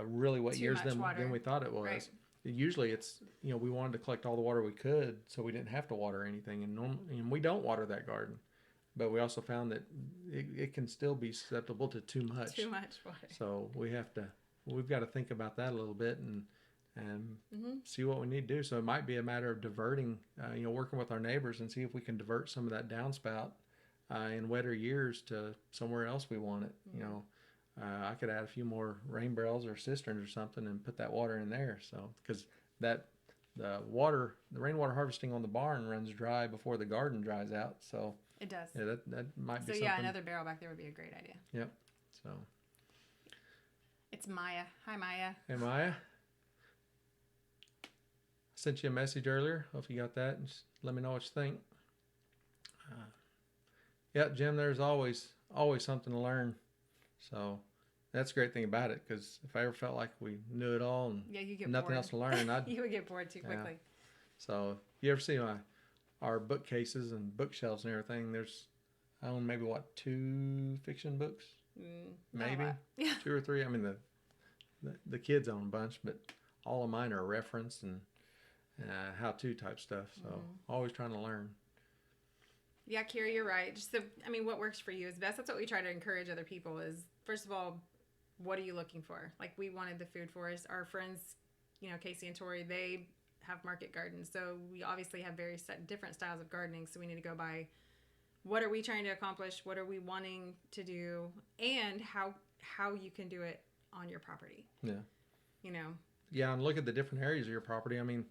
really wet Too years much than water. we thought it was. Right. Usually it's, we wanted to collect all the water we could so we didn't have to water anything. And we don't water that garden. But we also found that it can still be susceptible to too much. Too much water. So we've got to think about that a little bit and see what we need to do. So it might be a matter of diverting, working with our neighbors and see if we can divert some of that downspout in wetter years to somewhere else we want it. I could add a few more rain barrels or cisterns or something and put that water in there. So, because the rainwater harvesting on the barn runs dry before the garden dries out. So it does. Yeah, that might be something. So yeah, another barrel back there would be a great idea. Yep. So. It's Maya. Hi, Maya. Hey, Maya. I sent you a message earlier. Hope you got that. Just let me know what you think. Yeah, Jim, there's always something to learn. So that's the great thing about it, because if I ever felt like we knew it all and you get nothing bored. else to learn, you would get bored too quickly. So you ever see our bookcases and bookshelves and everything? I own maybe 2 fiction books, maybe 2 or 3. I mean the kids own a bunch, but all of mine are reference and how-to type stuff. So always trying to learn. Yeah, Kira, you're right. What works for you is best. That's what we try to encourage other people is, first of all, what are you looking for? Like, we wanted the food forest. Our friends, Casey and Tori, they have market gardens. So we obviously have very different styles of gardening. So we need to go by what are we trying to accomplish? What are we wanting to do? And how you can do it on your property. Yeah. Yeah, and look at the different areas of your property. I mean,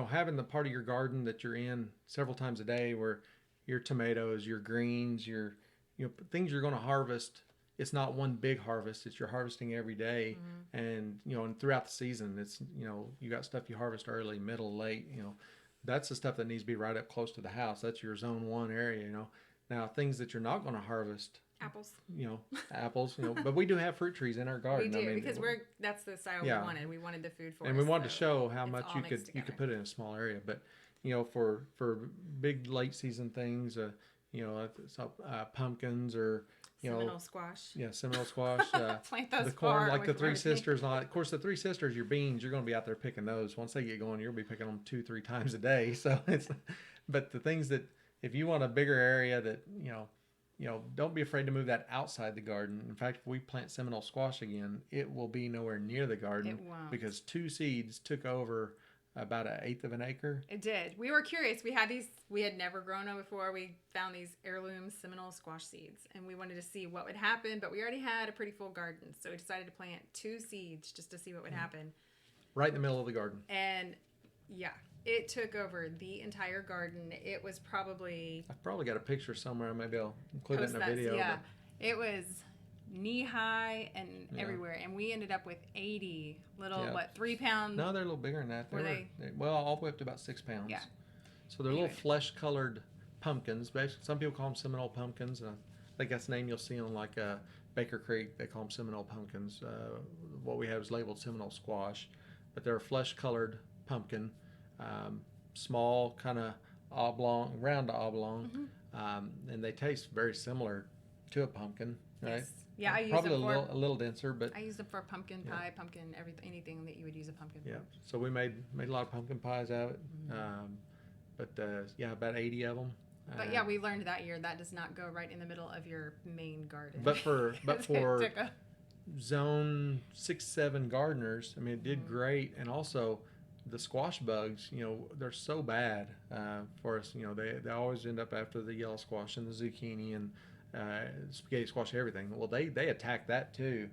having the part of your garden that you're in several times a day, where your tomatoes, your greens, your things you're going to harvest. It's not one big harvest. It's you're harvesting every day. And and throughout the season, it's you got stuff you harvest early, middle, late. That's the stuff that needs to be right up close to the house. That's your zone 1 area. Now things that you're not going to harvest. Apples. Apples. But we do have fruit trees in our garden. We do, because that's the style we wanted. We wanted the food for and we wanted to show how much you could put in a small area. But for big late season things, pumpkins or Seminole squash. Yeah, Seminole squash. Plant those the corn, like the Three before Sisters. Of course, the Three Sisters, your beans, you're going to be out there picking those. Once they get going, you'll be picking them 2-3 times a day. So but the things that, if you want a bigger area that, don't be afraid to move that outside the garden. In fact, if we plant Seminole squash again, it will be nowhere near the garden. It won't. Because 2 seeds took over about 1/8 of an acre. It did. We were curious. We had these. We had never grown them before. We found these heirloom Seminole squash seeds, and we wanted to see what would happen. But we already had a pretty full garden, so we decided to plant 2 seeds just to see what would happen. Right in the middle of the garden. And yeah, it took over the entire garden. It was probably. I've probably got a picture somewhere. Maybe I'll include it in a video. Yeah, it was knee high and everywhere, and we ended up with 80 little 3 pound. No, they're a little bigger than that. Were they? Well, all the way up to about 6 pounds. Yeah. So they're little flesh colored pumpkins. Basically, some people call them Seminole pumpkins. I think that's the name you'll see on like Baker Creek. They call them Seminole pumpkins. What we have is labeled Seminole squash, but they're a flesh colored pumpkin, small, kind of oblong, round to oblong, and they taste very similar to a pumpkin, right? Yes. Yeah, I use probably them for a little denser, but I use them for pumpkin pie, pumpkin anything that you would use a pumpkin for. Yeah, so we made a lot of pumpkin pies out of it, about 80 of them. But yeah, we learned that year that does not go right in the middle of your main garden. But for zone 6-7 gardeners, I mean, it did great, and also the squash bugs, they're so bad for us. They always end up after the yellow squash and the zucchini and spaghetti squash, everything. Well, they attacked that too,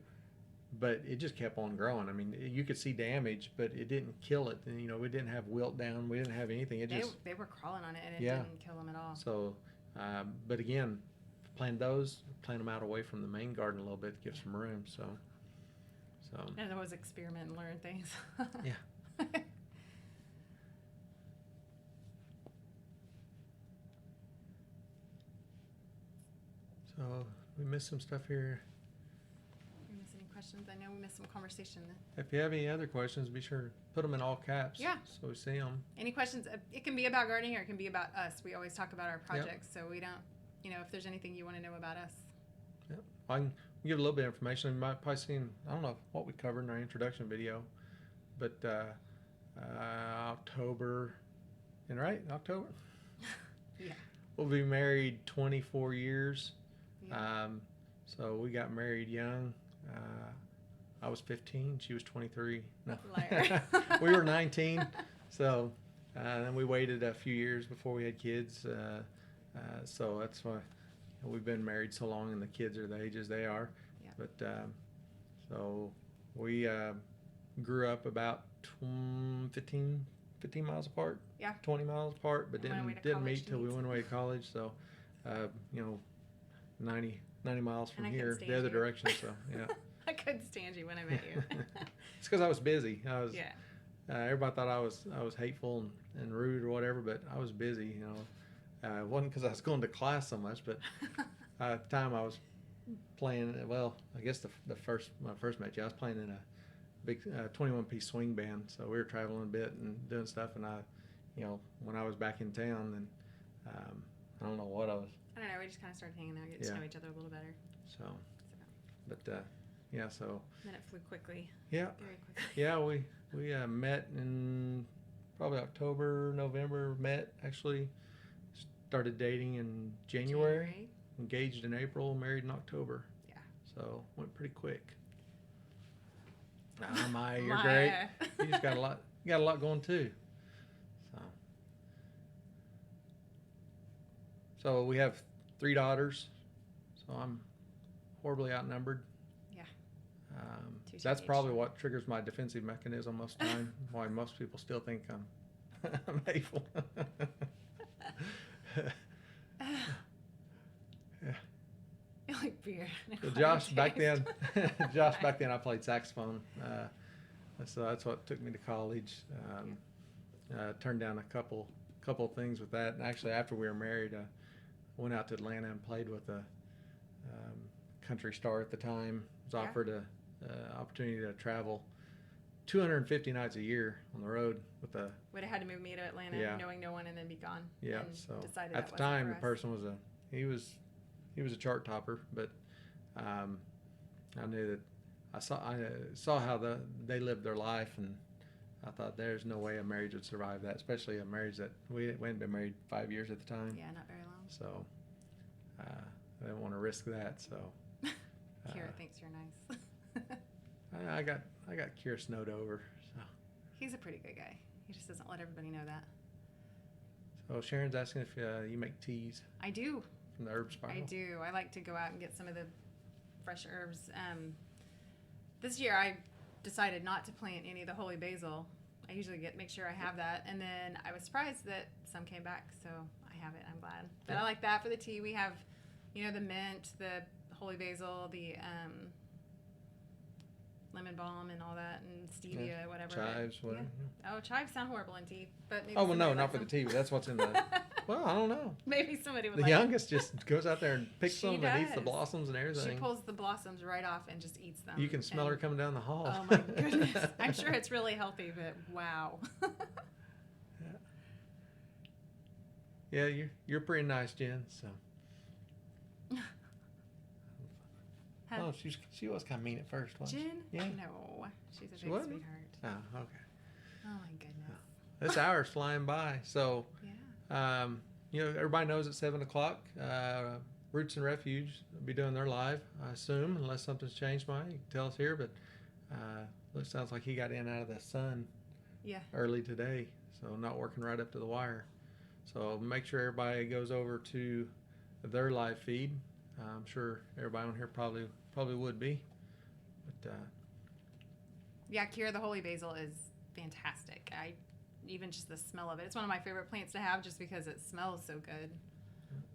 but it just kept on growing. I mean, you could see damage, but it didn't kill it. And, we didn't have wilt down. We didn't have anything. They were crawling on it, and it didn't kill them at all. So, but again, plant them out away from the main garden a little bit to give some room. So. And it was experiment and learn things. Yeah. So we missed some stuff here. We missed any questions? I know we missed some conversation. If you have any other questions, be sure to put them in all caps. Yeah. So we see them. Any questions? It can be about gardening or it can be about us. We always talk about our projects, so we don't. If there's anything you want to know about us. Yep. I can give a little bit of information. You might probably seen, I don't know what we covered in our introduction video, but October, October? Yeah. We'll be married 24 years. Yeah. So we got married young. I was 15. She was 23. No. Liar. We were 19. So then we waited a few years before we had kids. So that's why we've been married so long, and the kids are the ages they are. Yeah. But so we grew up about 15 miles apart. Yeah. 20 miles apart, but didn't meet till we went away to college. So, 90 miles from here, the other direction. So yeah. I couldn't stand you when I met you. It's because I was busy. Yeah. Everybody thought I was hateful and rude or whatever, but I was busy. It wasn't because I was going to class so much, but at the time I was playing. Well, I guess when I first met you, I was playing in a big 21-piece swing band. So we were traveling a bit and doing stuff, and when I was back in town, and I don't know what I was. I don't know. We just kind of started hanging out, getting to know each other a little better. So. So. Then it flew quickly. Yeah. Very quickly. Yeah, we met in probably October, November. Met actually. Started dating in January. Engaged in April. Married in October. Yeah. So went pretty quick. Maya, you're great. You just got a lot. You got a lot going too. So we have 3 daughters. So I'm horribly outnumbered. Yeah. That's probably what triggers my defensive mechanism most of the time. Why most people still think Maple. Yeah. You like beer. So Josh back then, I played saxophone. So that's what took me to college. Turned down a couple things with that. And actually, after we were married, I went out to Atlanta and played with a country star at the time. Was offered a opportunity to travel 250 nights a year on the road with a. Would have had to move me to Atlanta, knowing no one, and then be gone. Yeah. And So decided at the time, the person was he was a chart topper, but I knew that I saw how they lived their life, and I thought there's no way a marriage would survive that, especially a marriage that we hadn't been married 5 years at the time. Yeah, not very long. So I didn't want to risk that. So Kira thinks you're nice. I got Kira snowed over. So he's a pretty good guy. He just doesn't let everybody know that. So Sharon's asking if you make teas. I do. From the herb spiral. I do. I like to go out and get some of the fresh herbs. This year I decided not to plant any of the holy basil. I usually make sure I have that, and then I was surprised that some came back, so I have it. I'm glad. But I like that for the tea. We have, the mint, the holy basil, the lemon balm, and all that, and stevia, whatever. Chives, whatever. Yeah. Oh, chives sound horrible in tea, but maybe. Oh well, no, not for the tea. But that's what's in the. Well, I don't know. Maybe somebody would. The youngest just goes out there and picks them and eats the blossoms and everything. She pulls the blossoms right off and just eats them. You can smell her coming down the hall. Oh my goodness! I'm sure it's really healthy, but wow. Yeah, you're pretty nice, Jen. So. Oh, she was kind of mean at first, wasn't Jen? she? Yeah. No, she's a big sweetheart. Oh, okay. Oh my goodness. This hour's flying by. So, yeah. Everybody knows at 7:00, Roots and Refuge will be doing their live, I assume, unless something's changed. Mike, you can tell us here, but it sounds like he got in out of the sun early today, so not working right up to the wire. So make sure everybody goes over to their live feed. I'm sure everybody on here probably would be, but yeah, Kira the holy basil is fantastic. Even just the smell of it. It's one of my favorite plants to have, just because it smells so good.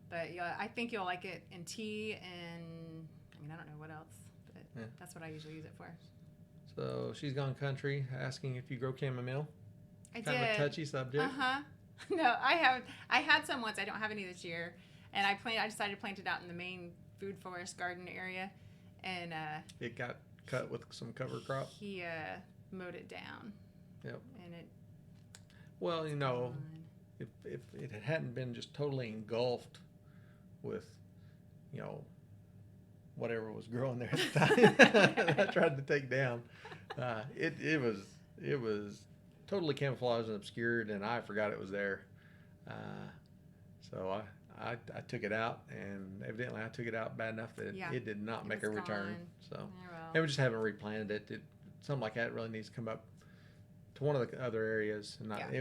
But yeah, I think you'll like it in tea, and I don't know what else, but that's what I usually use it for. So she's gone country, asking if you grow chamomile. I kind did. of a touchy subject. No, I haven't. I had some once. I don't have any this year. And I decided to plant it out in the main food forest garden area, and it got cut with some cover crop. He mowed it down. Yep. And it. Well, if it hadn't been just totally engulfed with, whatever was growing there at the time, that I tried to take down, it was totally camouflaged and obscured, and I forgot it was there. So I took it out, and evidently I took it out bad enough that it did not make a return. So and we just haven't replanted it. Something like that really needs to come up to one of the other areas, and that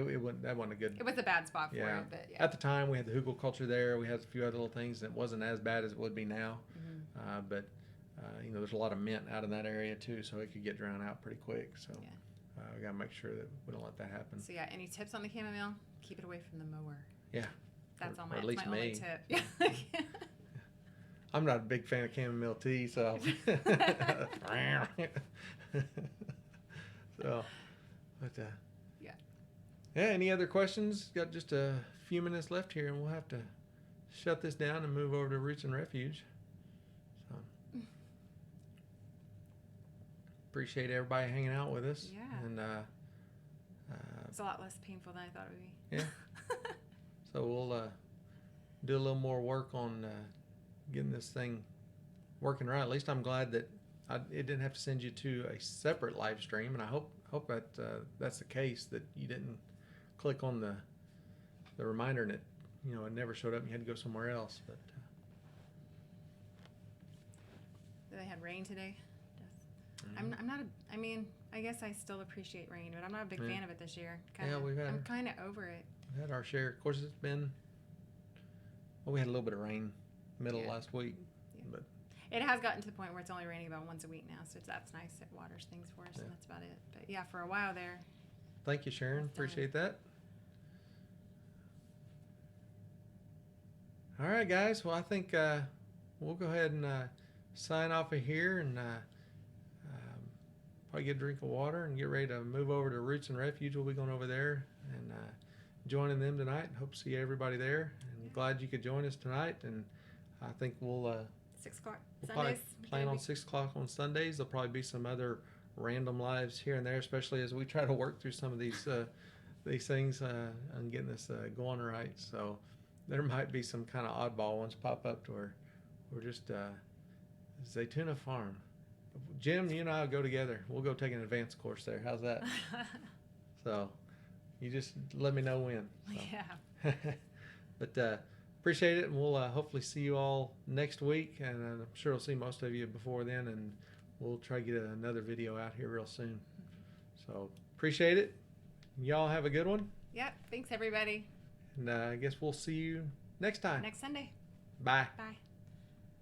wasn't a good. It was a bad spot for it, but at the time we had the hugel culture there. We had a few other little things, and it wasn't as bad as it would be now. Mm-hmm. But there's a lot of mint out in that area too, so it could get drowned out pretty quick. So we gotta make sure that we don't let that happen. So any tips on the chamomile? Keep it away from the mower. Yeah. That's or my at least only me. tip. I'm not a big fan of chamomile tea, so. So, but yeah. Any other questions? Got just a few minutes left here, and we'll have to shut this down and move over to Roots and Refuge. So, appreciate everybody hanging out with us. Yeah. And it's a lot less painful than I thought it would be. Yeah. So we'll do a little more work on getting this thing working right. At least I'm glad that it didn't have to send you to a separate live stream, and I hope that that's the case, that you didn't click on the reminder and it never showed up and you had to go somewhere else. But they had rain today. I'm not I guess I still appreciate rain, but I'm not a big fan of it this year. I'm kind of over it. We had our share. Of course, it's been. Well, we had a little bit of rain middle of last week, but it has gotten to the point where it's only raining about once a week now, so that's nice. It waters things for us, and that's about it. But yeah, for a while there. Thank you, Sharon. Appreciate that. All right, guys. Well, I think we'll go ahead and sign off of here and probably get a drink of water and get ready to move over to Roots and Refuge. We'll be going over there and joining them tonight. Hope to see everybody there. And glad you could join us tonight. And I think we'll 6 o'clock we'll Sundays. probably plan on 6 o'clock on Sundays. There'll probably be some other random lives here and there, especially as we try to work through some of these things and getting this going right. So there might be some kind of oddball ones pop up to where we're just Zaytuna Farm. Jim, you and I will go together. We'll go take an advanced course there. How's that? So you just let me know when. So. Yeah. But appreciate it, and we'll hopefully see you all next week, and I'm sure I'll see most of you before then, and we'll try to get another video out here real soon. So appreciate it. Y'all have a good one. Yep. Thanks, everybody. And I guess we'll see you next time. Next Sunday. Bye. Bye.